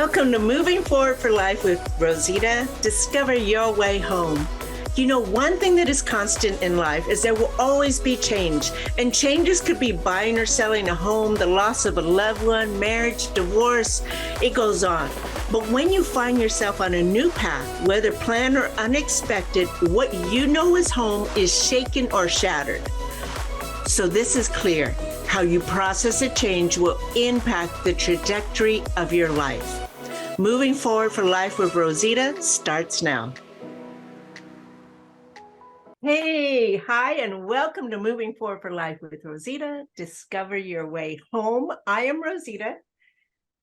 Welcome to Moving Forward for Life with Rosita. Discover your way home. You know, one thing that is constant in life is there will always be change. And changes could be buying or selling a home, the loss of a loved one, marriage, divorce, it goes on. But when you find yourself on a new path, whether planned or unexpected, what you know is home is shaken or shattered. So this is clear. How you process a change will impact the trajectory of your life. Moving Forward for Life with Rosita starts now. Hey, hi, and welcome to Moving Forward for Life with Rosita. Discover your way home. I am Rosita,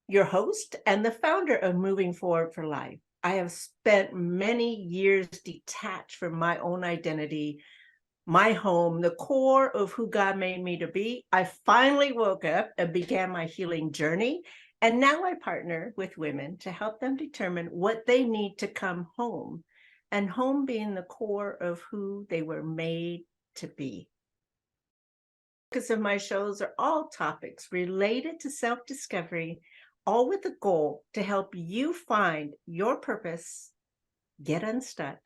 your host and the founder of Moving Forward for Life. I have spent many years detached from my own identity, my home, the core of who God made me to be. I finally woke up and began my healing journey. And now I partner with women to help them determine what they need to come home, and home being the core of who they were made to be. The focus of my shows are all topics related to self-discovery, all with the goal to help you find your purpose, get unstuck,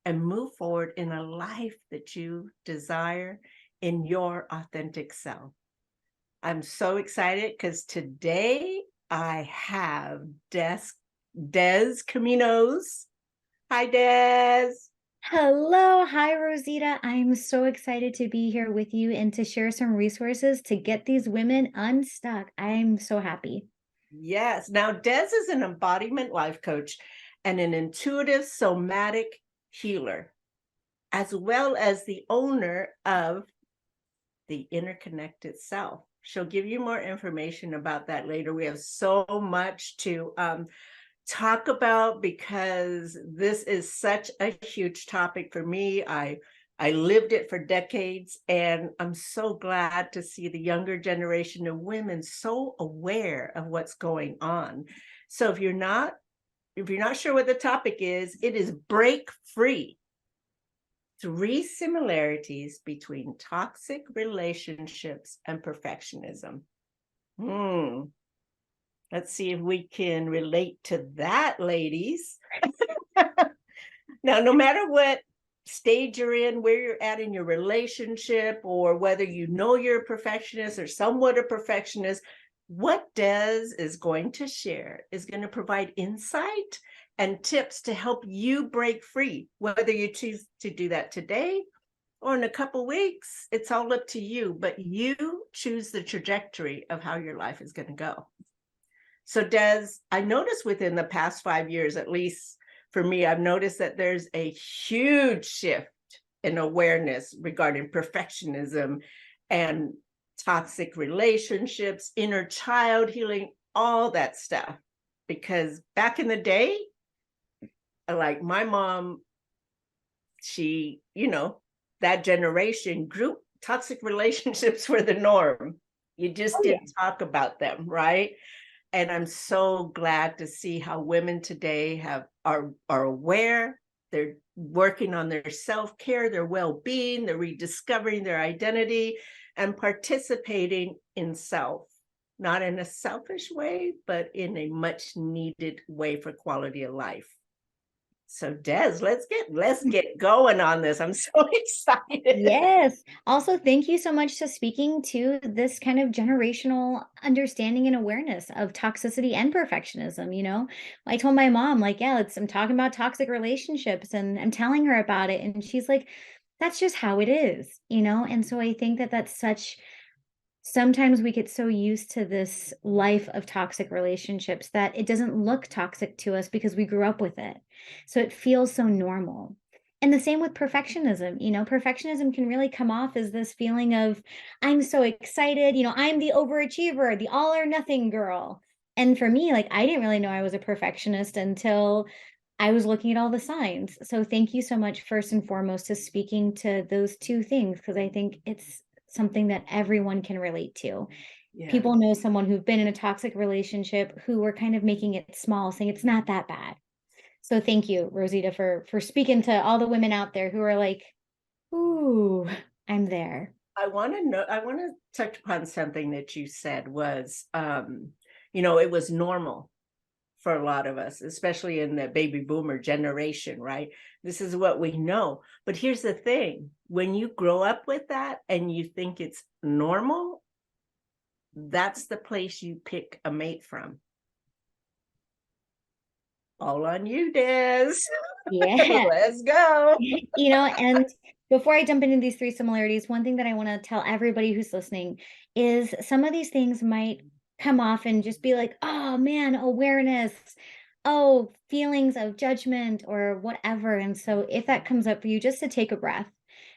and move forward in a life that you desire in your authentic self. I'm so excited because today I have Des Caminos. Hi, Des. Hello. Hi, Rosita. I'm so excited to be here with you and to share some resources to get these women unstuck. I'm so happy. Yes. Now, Des is an embodiment life coach and an intuitive somatic healer, as well as the owner of the Interconnected Self. She'll give you more information about that later. We have so much to talk about because this is such a huge topic for me. I lived it for decades, and I'm so glad to see the younger generation of women so aware of what's going on. So if you're not sure what the topic is, it is break free. 3 similarities between toxic relationships and perfectionism. Let's see if we can relate to that, ladies. Now, no matter what stage you're in, where you're at in your relationship, or whether you know you're a perfectionist or somewhat a perfectionist, what Des is going to share is going to provide insight and tips to help you break free, whether you choose to do that today or in a couple weeks. It's all up to you, but you choose the trajectory of how your life is going to go. So Des, I noticed within the past 5 years, at least for me, I've noticed that there's a huge shift in awareness regarding perfectionism and toxic relationships, inner child healing, all that stuff. Because back in the day, like my mom, she, that generation group, toxic relationships were the norm. You just didn't talk about them, right? And I'm so glad to see how women today are aware. They're working on their self-care, their well-being, they're rediscovering their identity and participating in self, not in a selfish way, but in a much needed way for quality of life. So Des, let's get going on this. I'm so excited. Yes. Also, thank you so much for speaking to this kind of generational understanding and awareness of toxicity and perfectionism. I told my mom, like, yeah, I'm talking about toxic relationships and I'm telling her about it. And she's like, that's just how it is. And so I think that that's sometimes we get so used to this life of toxic relationships that it doesn't look toxic to us because we grew up with it. So it feels so normal. And the same with perfectionism. Perfectionism can really come off as this feeling of, I'm so excited, I'm the overachiever, the all or nothing girl. And for me, like, I didn't really know I was a perfectionist until I was looking at all the signs. So thank you so much, first and foremost, to speaking to those two things, because I think it's something that everyone can relate to. Yeah. People know someone who've been in a toxic relationship who were kind of making it small, saying it's not that bad. So thank you, Rosita, for speaking to all the women out there who are like, ooh, I'm there. I want to touch upon something that you said was, it was normal for a lot of us, especially in the baby boomer generation, right? This is what we know. But here's the thing, when you grow up with that and you think it's normal, that's the place you pick a mate from. All on you, Des. Yeah. Let's go. And before I jump into these three similarities, one thing that I want to tell everybody who's listening is some of these things might come off and just be like, oh man, awareness, oh, feelings of judgment or whatever. And so if that comes up for you, just to take a breath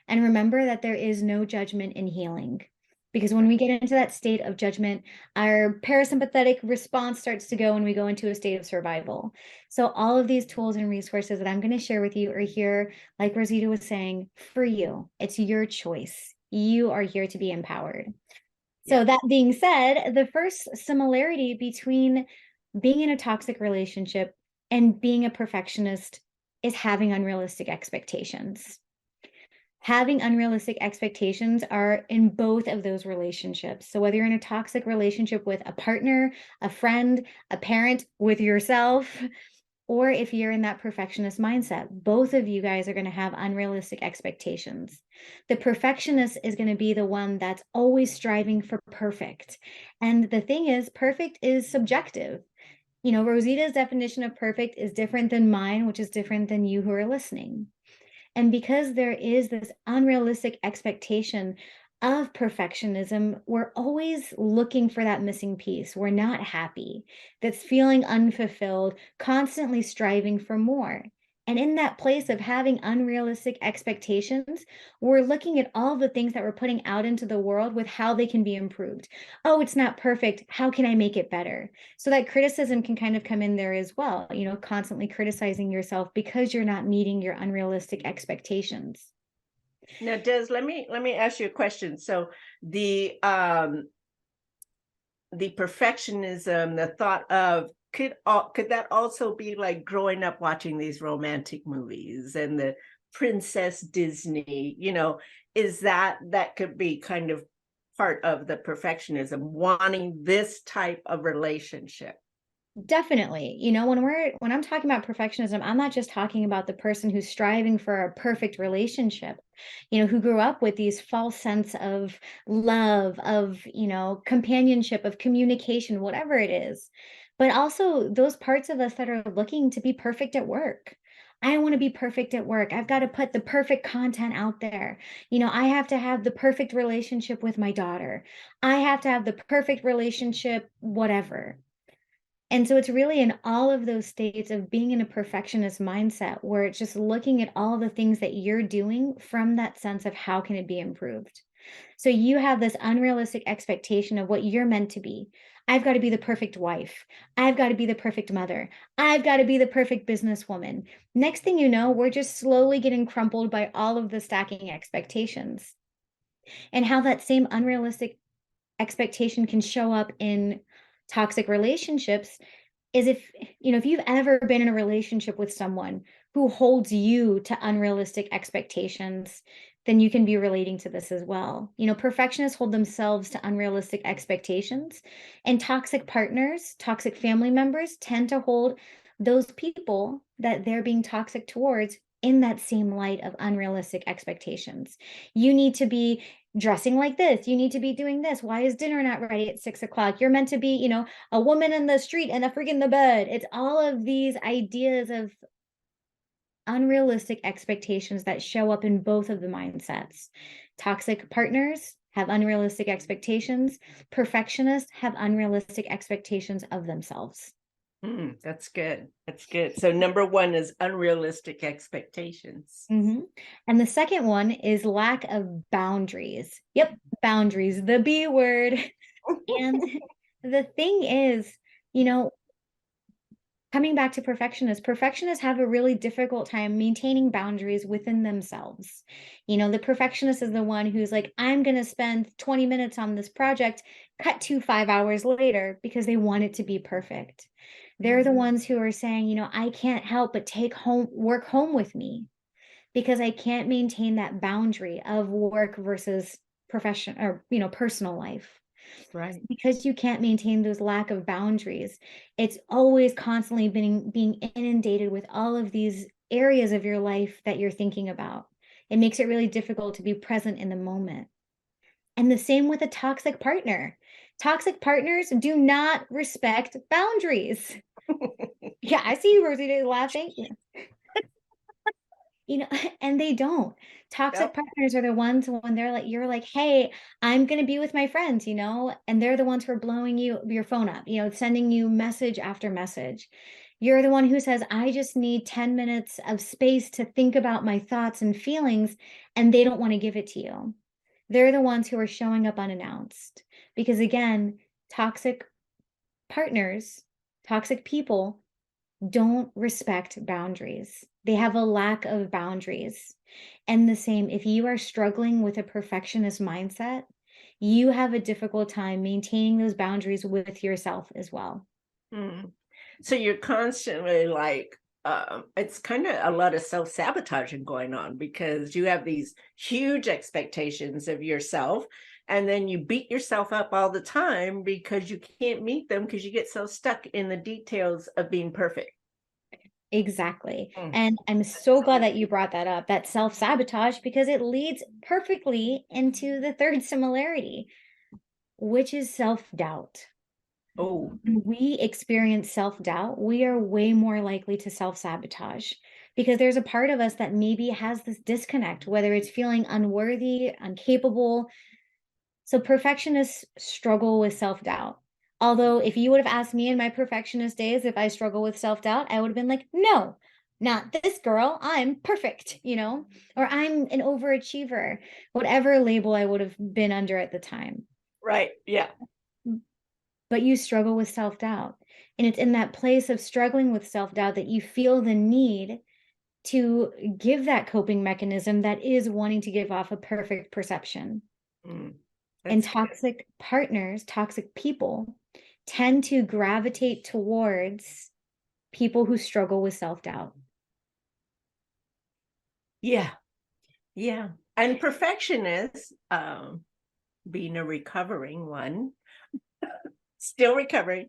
and remember that there is no judgment in healing. Because when we get into that state of judgment, our parasympathetic response starts to go and we go into a state of survival. So all of these tools and resources that I'm going to share with you are here, like Rosita was saying, for you. It's your choice. You are here to be empowered. So that being said, the first similarity between being in a toxic relationship and being a perfectionist is having unrealistic expectations. Having unrealistic expectations are in both of those relationships. So whether you're in a toxic relationship with a partner, a friend, a parent, with yourself, or if you're in that perfectionist mindset, both of you guys are going to have unrealistic expectations. The perfectionist is going to be the one that's always striving for perfect. And the thing is, perfect is subjective. Rosita's definition of perfect is different than mine, which is different than you who are listening. And because there is this unrealistic expectation of perfectionism, we're always looking for that missing piece. We're not happy, that's feeling unfulfilled, constantly striving for more. And in that place of having unrealistic expectations, we're looking at all the things that we're putting out into the world with how they can be improved. Oh, it's not perfect. How can I make it better? So that criticism can kind of come in there as well, constantly criticizing yourself because you're not meeting your unrealistic expectations. Now, Des, let me ask you a question. So the perfectionism, the thought of, could that also be like growing up watching these romantic movies and the Princess Disney, is that could be kind of part of the perfectionism, wanting this type of relationship? Definitely. When I'm talking about perfectionism, I'm not just talking about the person who's striving for a perfect relationship, who grew up with these false sense of love, of, companionship, of communication, whatever it is. But also those parts of us that are looking to be perfect at work. I want to be perfect at work. I've got to put the perfect content out there. I have to have the perfect relationship with my daughter. I have to have the perfect relationship, whatever. And so it's really in all of those states of being in a perfectionist mindset where it's just looking at all the things that you're doing from that sense of how can it be improved. So you have this unrealistic expectation of what you're meant to be. I've got to be the perfect wife. I've got to be the perfect mother. I've got to be the perfect businesswoman. Next thing you know, we're just slowly getting crumpled by all of the stacking expectations. And how that same unrealistic expectation can show up in toxic relationships is if you've ever been in a relationship with someone who holds you to unrealistic expectations, then you can be relating to this as well. Perfectionists hold themselves to unrealistic expectations, and toxic partners, toxic family members tend to hold those people that they're being toxic towards in that same light of unrealistic expectations. You need to be dressing like this. You need to be doing this. Why is dinner not ready at 6 o'clock? You're meant to be, a woman in the street and a freak in the bed. It's all of these ideas of unrealistic expectations that show up in both of the mindsets. Toxic partners have unrealistic expectations. Perfectionists have unrealistic expectations of themselves. That's good. That's good. So number one is unrealistic expectations. Mm-hmm. And the second one is lack of boundaries. Yep, boundaries, the B word. And the thing is, you know, coming back to perfectionists have a really difficult time maintaining boundaries within themselves. The perfectionist is the one who's like, I'm going to spend 20 minutes on this project, cut to 5 hours later because they want it to be perfect. They're the ones who are saying, I can't help but work home with me because I can't maintain that boundary of work versus profession or, personal life. Right. Because you can't maintain those lack of boundaries, it's always constantly being inundated with all of these areas of your life that you're thinking about. It makes it really difficult to be present in the moment. And the same with a toxic partner. Toxic partners do not respect boundaries. Yeah, I see you, Rosie, laughing. You know, and they don't. Toxic Yep. partners are the ones when they're like, you're like, hey, I'm gonna be with my friends, you know, and they're the ones who are blowing your phone up, you know, sending you message after message. You're the one who says, I just need 10 minutes of space to think about my thoughts and feelings, and they don't want to give it to you. They're the ones who are showing up unannounced. Because again, toxic partners, toxic people don't respect boundaries. They have a lack of boundaries. And the same, if you are struggling with a perfectionist mindset, you have a difficult time maintaining those boundaries with yourself as well. Mm. So you're constantly like, it's kind of a lot of self-sabotaging going on because you have these huge expectations of yourself, and then you beat yourself up all the time because you can't meet them because you get so stuck in the details of being perfect. Exactly. Mm. And I'm so glad that you brought that up, that self sabotage, because it leads perfectly into the third similarity, which is self doubt. Oh, When we experience self doubt, we are way more likely to self sabotage because there's a part of us that maybe has this disconnect, whether it's feeling unworthy, incapable. So perfectionists struggle with self doubt. Although, if you would have asked me in my perfectionist days if I struggle with self doubt, I would have been like, no, not this girl. I'm perfect, you know, or I'm an overachiever, whatever label I would have been under at the time. right. Yeah. But you struggle with self doubt. And it's in that place of struggling with self doubt that you feel the need to give that coping mechanism that is wanting to give off a perfect perception. Mm. And That's good. toxic partners, toxic people tend to gravitate towards people who struggle with self doubt. Yeah. Yeah. And perfectionist, being a recovering one, still recovering,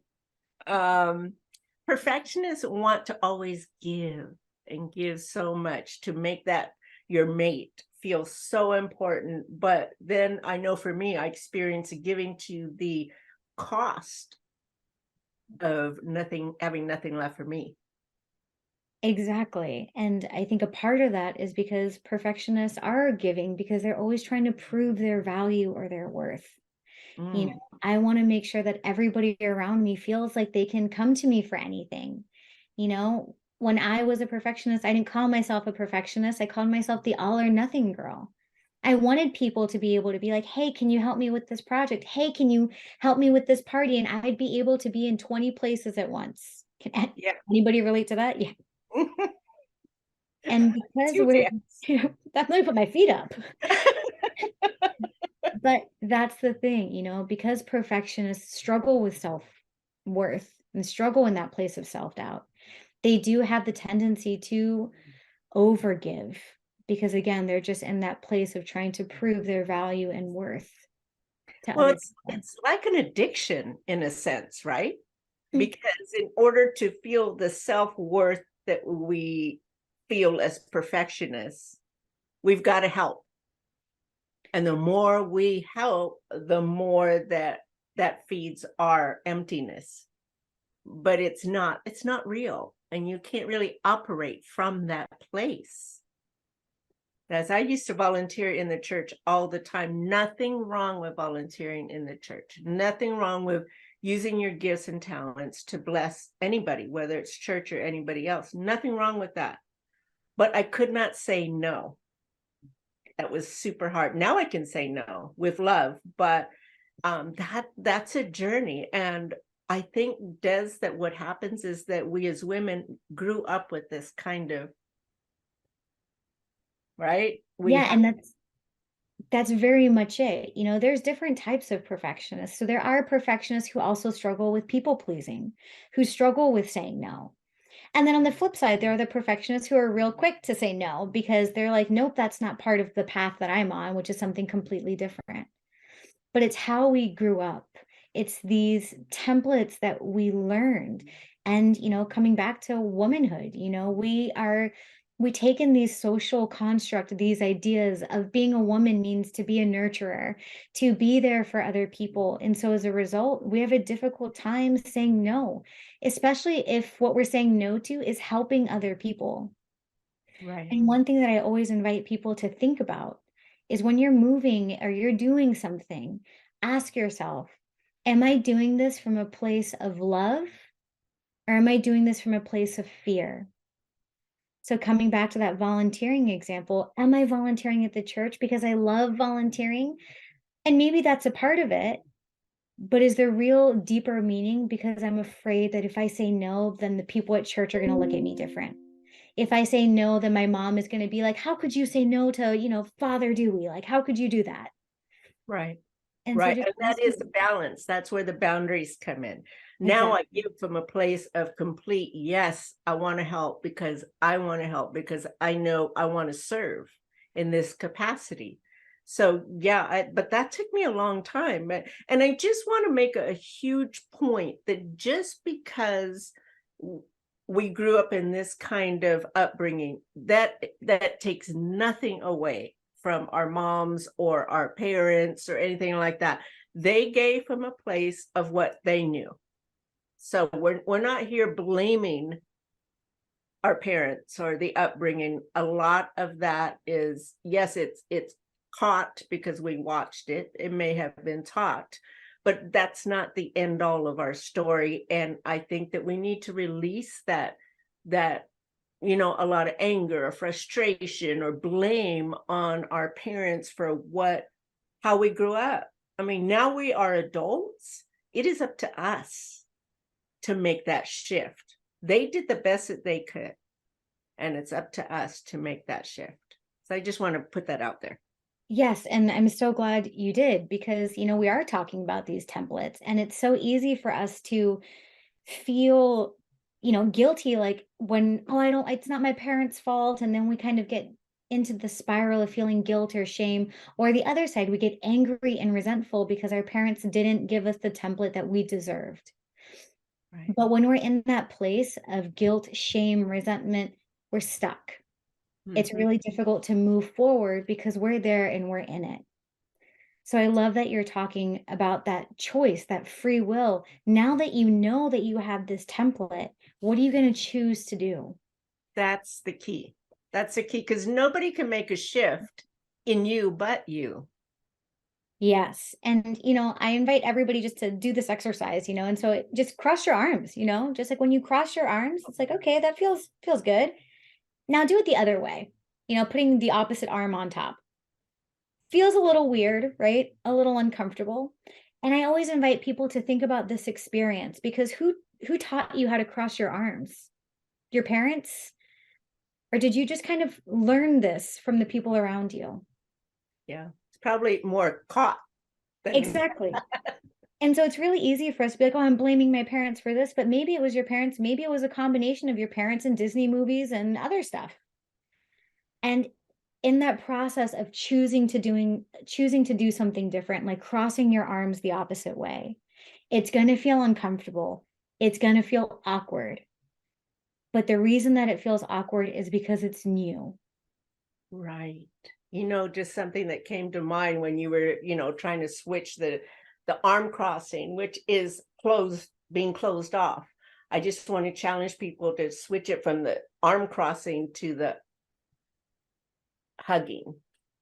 um perfectionists want to always give and give so much to make that your mate feel so important, but then I know for me I experience giving to the cost of nothing, having nothing left for me. Exactly. And I think a part of that is because perfectionists are giving because they're always trying to prove their value or their worth. You Mm, know, I want to make sure that everybody around me feels like they can come to me for anything. You know, when I was a perfectionist, I didn't call myself a perfectionist. I called myself the all or nothing girl. I wanted people to be able to be like, hey, can you help me with this project? Hey, can you help me with this party? And I'd be able to be in 20 places at once. Can yeah. anybody relate to that? Yeah. And because Two we're, dance. let me put my feet up. But that's the thing, you know, because perfectionists struggle with self-worth and struggle in that place of self-doubt, they do have the tendency to overgive because again, they're just in that place of trying to prove their value and worth to Well, other it's people. it's like an addiction in a sense, right? Mm. Because in order to feel the self-worth that we feel as perfectionists, we've got to help. And the more we help, the more that feeds our emptiness. But it's not real. And you can't really operate from that place. As I used to volunteer in the church all the time, nothing wrong with volunteering in the church, nothing wrong with using your gifts and talents to bless anybody, whether it's church or anybody else, nothing wrong with that. But I could not say no. That was super hard. Now I can say no with love, but that's a journey. And I think, Des, that what happens is that we as women grew up with this kind of, right? We Yeah, have, and that's very much it. You know, there's different types of perfectionists. So there are perfectionists who also struggle with people pleasing, who struggle with saying no. And then on the flip side, there are the perfectionists who are real quick to say no because they're like, nope, that's not part of the path that I'm on, which is something completely different. but it's how we grew up. It's these templates that we learned. And, coming back to womanhood, we take in these social construct, these ideas of being a woman means to be a nurturer, to be there for other people. And so as a result, we have a difficult time saying no, especially if what we're saying no to is helping other people. Right. And one thing that I always invite people to think about is when you're moving or you're doing something, ask yourself, am I doing this from a place of love or am I doing this from a place of fear? So, coming back to that volunteering example, am I volunteering at the church because I love volunteering? And maybe that's a part of it, but is there real deeper meaning because I'm afraid that if I say no, then the people at church are going to look at me different? If I say no, then my mom is gonna be like, "How could you say no to, Father Dewey? Like, how could you do that?" Right. And so Right. just And that is the asking. balance. That's where the boundaries come in. Now I Exactly. give from a place of complete, yes, I want to help because I want to help because I know I want to serve in this capacity. So yeah, but that took me a long time. And I just want to make a huge point that just because w- we grew up in this kind of upbringing, that takes nothing away from our moms or our parents or anything like that. They gave from a place of what they knew. So we're not here blaming our parents or the upbringing. A lot of that is, yes, it's caught because we watched it. It may have been taught, but that's not the end all of our story. And I think that we need to release that a lot of anger or frustration or blame on our parents for how we grew up. I mean, now we are adults. It is up to us to make that shift. They did the best that they could, and it's up to us to make that shift. So I just want to put that out there. Yes, and I'm so glad you did because, we are talking about these templates, and it's so easy for us to feel, guilty, like when, "Oh, I don't it's not my parents' fault," and then we kind of get into the spiral of feeling guilt or shame, or the other side, we get angry and resentful because our parents didn't give us the template that we deserved. Right. But when we're in that place of guilt, shame, resentment, we're stuck. It's Mhm. really difficult to move forward because we're there and we're in it. So I love that you're talking about that choice, that free will. Now that you know that you have this template, what are you going to choose to do? That's the key. That's the key because nobody can make a shift in you but you. Yes. And, I invite everybody just to do this exercise, and so just cross your arms, just like when you cross your arms, it's like, okay, that feels good. Now do it the other way, putting the opposite arm on top. Feels a little weird, right? A little uncomfortable. And I always invite people to think about this experience because who taught you how to cross your arms? Your parents? Or did you just kind of learn this from the people around you? Yeah. It's probably more caught than Exactly. And so it's really easy for us to be like, "Oh, I'm blaming my parents for this," but maybe it was your parents, maybe it was a combination of your parents and Disney movies and other stuff. And in that process of choosing to do something different, like crossing your arms the opposite way, it's going to feel uncomfortable. It's going to feel awkward. But the reason that it feels awkward is because it's new. right. Just something that came to mind when you were, trying to switch the arm crossing, which is being closed off. I just want to challenge people to switch it from the arm crossing to the hugging.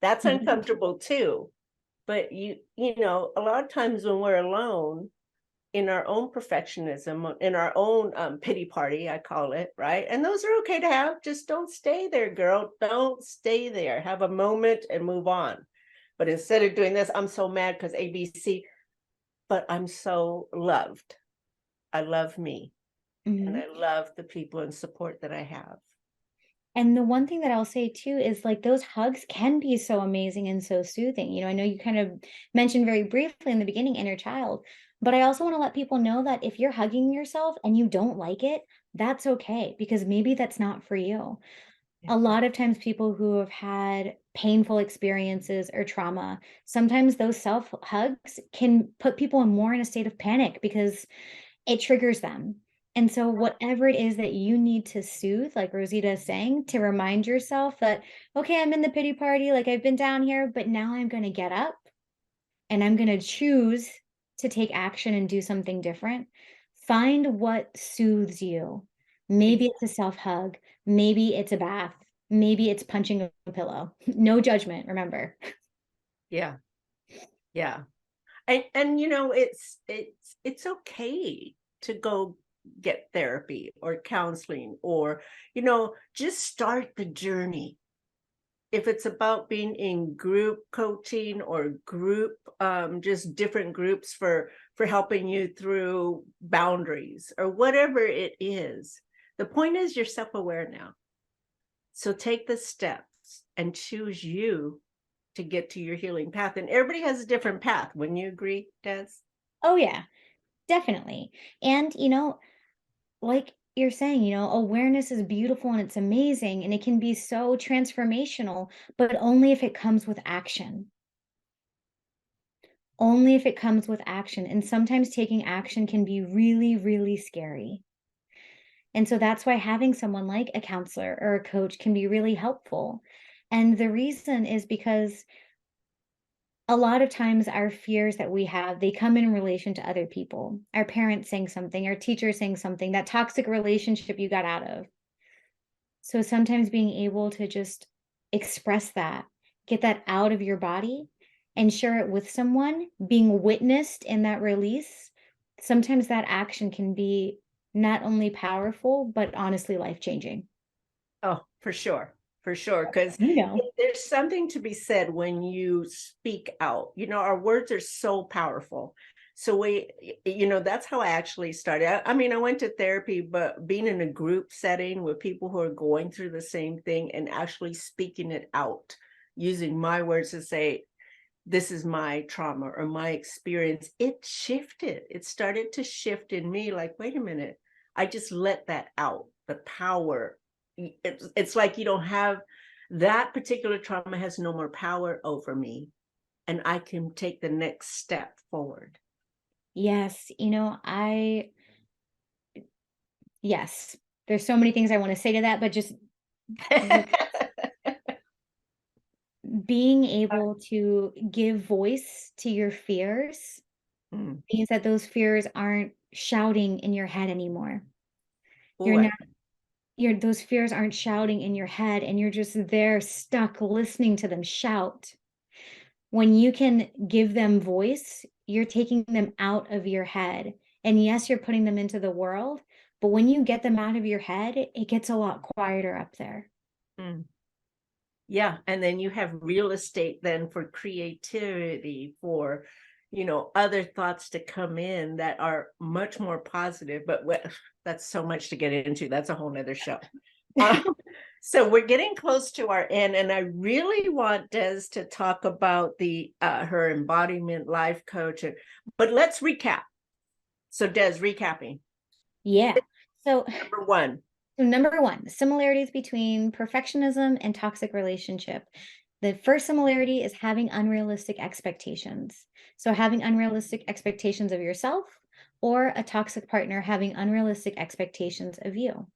That's Mhm. uncomfortable too. But a lot of times when we're alone in our own perfectionism, in our own pity party, I call it, right? And those are okay to have. Just don't stay there, girl. Don't stay there. Have a moment and move on. But instead of doing this, I'm so mad because ABC, but I'm so loved. I love me and I Mhm. love the people and support that I have. And the one thing that I'll say too is like those hugs can be so amazing and so soothing. I know you kind of mentioned very briefly in the beginning inner child, but I also want to let people know that if you're hugging yourself and you don't like it, that's okay because maybe that's not for you. A lot of times people who have had painful experiences or trauma, sometimes those self hugs can put people in more in a state of panic because it triggers them. And so whatever it is that you need to soothe, like Rosita is saying, to remind yourself that, okay, I'm in the pity party, like I've been down here, but now I'm going to get up and I'm going to choose to take action and do something different. Find what soothes you. Maybe it's a self hug. Maybe it's a bath. Maybe it's punching a pillow. No judgment, remember. Yeah. Yeah. And it's okay to go get therapy or counseling, or just start the journey. If it's about being in group coaching or group, just different groups for helping you through boundaries or whatever it is, the point is you're self-aware now. So take the steps and choose you to get to your healing path. And everybody has a different path. Wouldn't you agree, Des? Oh, yeah, definitely. And, like you're saying, awareness is beautiful and it's amazing and it can be so transformational, but only if it comes with action. Only if it comes with action. And sometimes taking action can be really, really scary. And so that's why having someone like a counselor or a coach can be really helpful. And the reason is because a lot of times our fears that we have, they come in relation to other people. Our parents saying something, our teacher saying something, that toxic relationship you got out of. So sometimes being able to just express that, get that out of your body and share it with someone, being witnessed in that release, sometimes that action can be not only powerful, but honestly life-changing. Oh, for sure. For sure. Because You know. there's something to be said when you speak out. Our words are so powerful. So that's how I actually started. I mean, I went to therapy, but being in a group setting with people who are going through the same thing and actually speaking it out, using my words to say, this is my trauma or my experience, it shifted. It started to shift in me like, wait a minute, I just let that out. The power. It's like you don't have that particular trauma has no more power over me, and I can take the next step forward. Yes, yes, there's so many things I want to say to that, but just being able to give voice to your fears Mm. means that those fears aren't shouting in your head anymore. You're Ooh, not those fears aren't shouting in your head and you're just there stuck listening to them shout. When you can give them voice, you're taking them out of your head. And yes, you're putting them into the world, but when you get them out of your head, it gets a lot quieter up there. mm. Yeah, and then you have real estate then for creativity, for other thoughts to come in that are much more positive. But that's so much to get into. That's a whole nother show. Uh, so we're getting close to our end, and I really want Des to talk about the her embodiment life coach. But let's recap. So Des, recapping. Yeah. So Number one. So number one, similarities between perfectionism and toxic relationship. The first similarity is having unrealistic expectations. So having unrealistic expectations of yourself or a toxic partner having unrealistic expectations of you.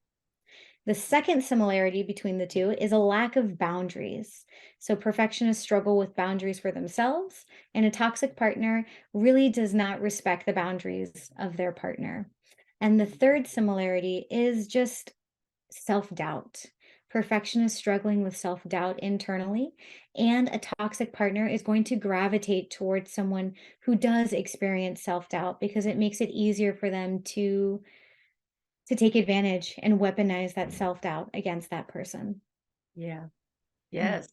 The second similarity between the two is a lack of boundaries. So perfectionists struggle with boundaries for themselves, and a toxic partner really does not respect the boundaries of their partner. And the third similarity is just self-doubt. Perfectionists struggling with self-doubt internally, and a toxic partner is going to gravitate towards someone who does experience self-doubt because it makes it easier for them to take advantage and weaponize that self-doubt against that person. Yeah. Mm. Yes.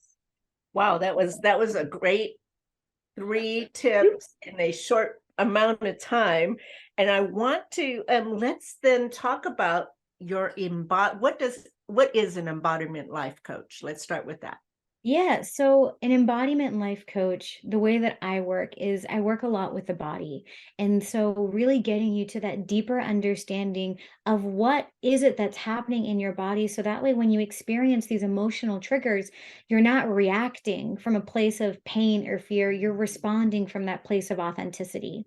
Wow, that was a great 3 tips in a short amount of time. And I want to let's then talk about your what is an embodiment life coach? Let's start with that. Yeah, so an embodiment life coach, the way that I work is I work a lot with the body. And so really getting you to that deeper understanding of what is it that's happening in your body. So that way when you experience these emotional triggers, you're not reacting from a place of pain or fear, you're responding from that place of authenticity.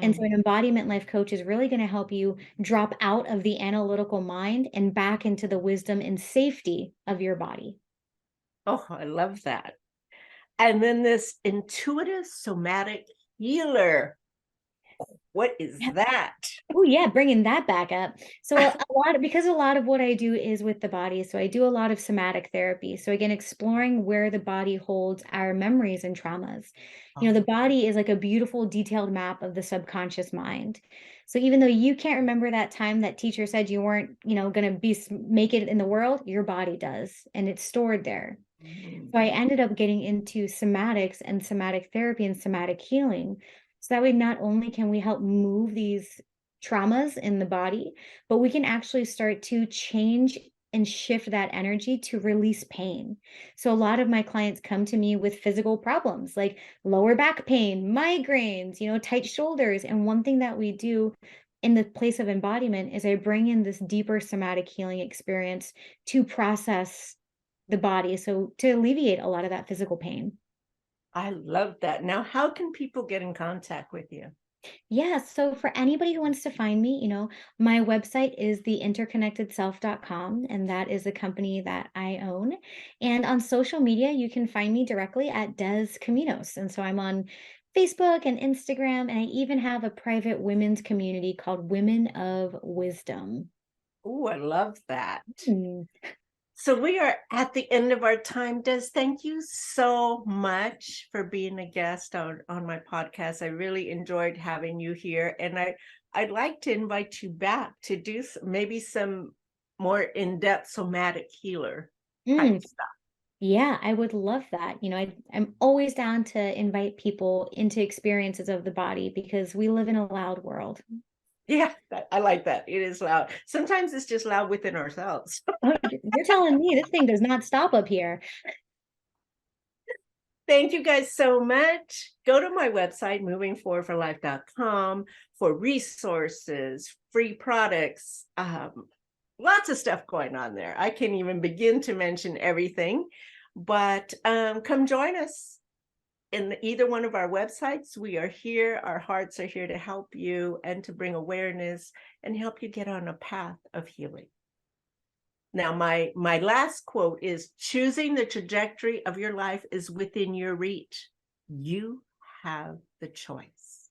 And so Mm. an embodiment life coach is really going to help you drop out of the analytical mind and back into the wisdom and safety of your body. Oh, I love that. And then this intuitive somatic healer. What is that? Oh yeah, bringing that back up. So a lot of, because a lot of what I do is with the body. So I do a lot of somatic therapy. So again, exploring where the body holds our memories and traumas. You know, the Oh, body is like a beautiful detailed map of the subconscious mind. So even though you can't remember that time that teacher said you weren't, going to make it in the world, your body does, and it's stored there. So I mm. ended up getting into somatics and somatic therapy and somatic healing. So that way, not only can we help move these traumas in the body, but we can actually start to change and shift that energy to release pain. So a lot of my clients come to me with physical problems like lower back pain, migraines, tight shoulders. And one thing that we do in the place of embodiment is I bring in this deeper somatic healing experience to process the body, so to alleviate a lot of that physical pain. I love that. Now, how can people get in contact with you? Yeah, so for anybody who wants to find me, my website is theinterconnectedself.com, and that is a company that I own. And on social media, you can find me directly at Des Caminos. And so I'm on Facebook and Instagram, and I even have a private women's community called Women of Wisdom. Oh, I love that. Hmm. So we are at the end of our time. Des, thank you so much for being a guest on my podcast. I really enjoyed having you here. And I'd like to invite you back to do maybe some more in-depth somatic healer type Mm, stuff. yeah, I would love that. I'm always down to invite people into experiences of the body because we live in a loud world. Yeah, I like that. It is loud. Sometimes it's just loud within ourselves. You're telling me this thing does not stop up here. Thank you guys so much. Go to my website, movingforwardforlife.com, for resources, free products, lots of stuff going on there. I can't even begin to mention everything, but come join us in either one of our websites. We are here. Our hearts are here to help you and to bring awareness and help you get on a path of healing. Now, my last quote is, choosing the trajectory of your life is within your reach. You have the choice.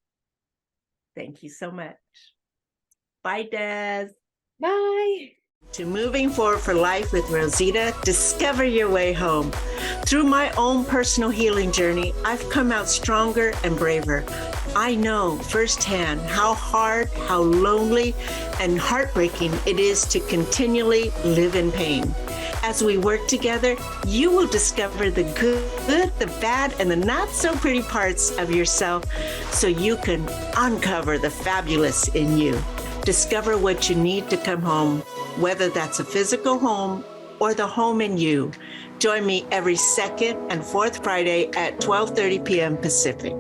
Thank you so much. Bye, Des. Bye. To Moving Forward for Life with Rosita, discover your way home. Through my own personal healing journey, I've come out stronger and braver. I know firsthand how hard, how lonely, and heartbreaking it is to continually live in pain. As we work together, you will discover the good, the bad, and the not so pretty parts of yourself so you can uncover the fabulous in you. Discover what you need to come home, whether that's a physical home or the home in you. Join me every second and fourth Friday at 12:30 p.m. Pacific.